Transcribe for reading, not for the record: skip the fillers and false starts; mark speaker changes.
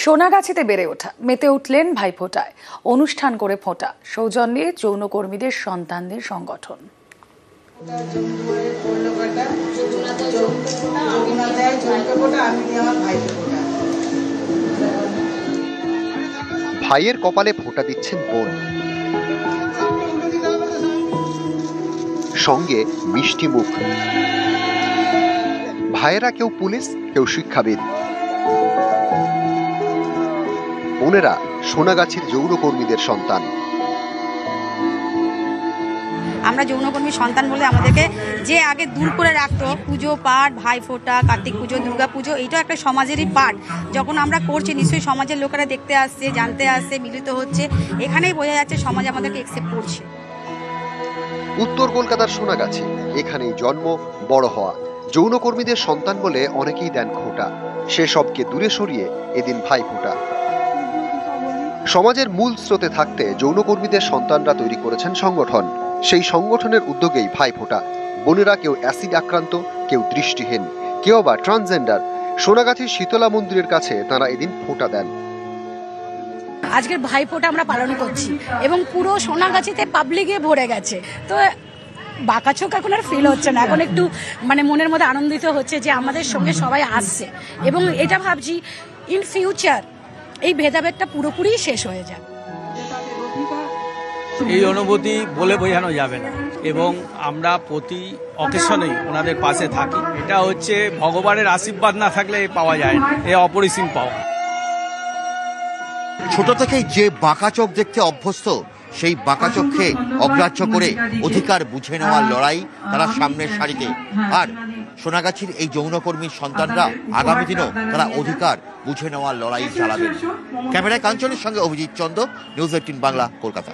Speaker 1: সোনাগাছিতে বেড়ে ওঠা মেতে উঠলেন ভাইফোঁটায়। অনুষ্ঠান করে ফোঁটা সৌজন্যে যৌনকর্মীদের সন্তানদের সংগঠন।
Speaker 2: ভাইয়ের কপালে ফোঁটা দিচ্ছেন বোন, সঙ্গে মিষ্টি মুখ। ভাইয়েরা কেউ পুলিশ, কেউ শিক্ষাবিদ, বোনেরা সোনাগাছির যৌনকর্মীদের সন্তান।
Speaker 3: আমরা যৌনকর্মীর সন্তান বলে আমাদেরকে যে আগে দূর করে রাখতো, পুজো পাঠ, ভাইফোঁটা, কার্তিক পুজো, দুর্গা পুজো, এইটাও একটা সমাজেরই পাঠ। যখন আমরা করছি নিশ্চয়ই সমাজের লোকেরা দেখতে আসছে, জানতে আসছে, মিলিত হচ্ছে, এখানেই বোঝা যাচ্ছে সমাজ আমাদেরকে অ্যাকসেপ্ট করছে।
Speaker 2: উত্তর কলকাতার সোনাগাছি, এখানেই জন্ম, বড় হওয়া। যৌনকর্মীদের সন্তান বলে অনেকেই দেন খোঁটা, সেসবকে দূরে সরিয়ে এদিন ভাইফোঁটা। সমাজের মূল স্রোতে থাকতে যৌনকর্মীদের সন্তানরা তৈরি করেছেন সংগঠন। সেই সংগঠনের উদ্যোগেই ভাইফোঁটা। বোনেরা কেউ অ্যাসিড আক্রান্ত, কেউ দৃষ্টিহীন, কেউ আবার ট্রান্সজেন্ডার। সোনাগাছির শীতলা মন্দিরের কাছে তারা এদিন ফোঁটা দেন।
Speaker 4: আজকের ভাইফোঁটা আমরা পালন করছি এবং পুরো সোনাগাছিতে পাবলিকে ভরে গেছে। তো বাঁকাচোক এখন আর ফিল হচ্ছে না, এখন একটু মনের মধ্যে আনন্দিত হচ্ছে যে আমাদের সঙ্গে সবাই আসছে এবং এটা ভাবছি ইন ফিউচার এই ভেদাভেদটা পুরোপুরি শেষ হয়ে যায়।
Speaker 5: এই অনুভূতি বলে বোঝানো যাবে না এবং আমরা প্রতি অকেশনেই ওনাদের পাশে থাকি। এটা হচ্ছে ভগবানের আশীর্বাদ না থাকলে পাওয়া যায় না, এ অপরিসীম পাওয়া।
Speaker 6: ছোট থেকেই যে বাঁকা চোখ দেখতে অভ্যস্ত, সেই বাঁকা চোখকে অগ্রাহ্য করে অধিকার বুঝে নেওয়ার লড়াই তারা সামনের সারিতে। আর সোনাগাছির এই যৌনকর্মীর সন্তানরা আগামী দিনেও তারা অধিকার বুঝে নেওয়ার লড়াই চালাবেন। ক্যামেরায় কাঞ্চনের সঙ্গে অভিজিৎ চন্দ, নিউজ 18 বাংলা, কলকাতা।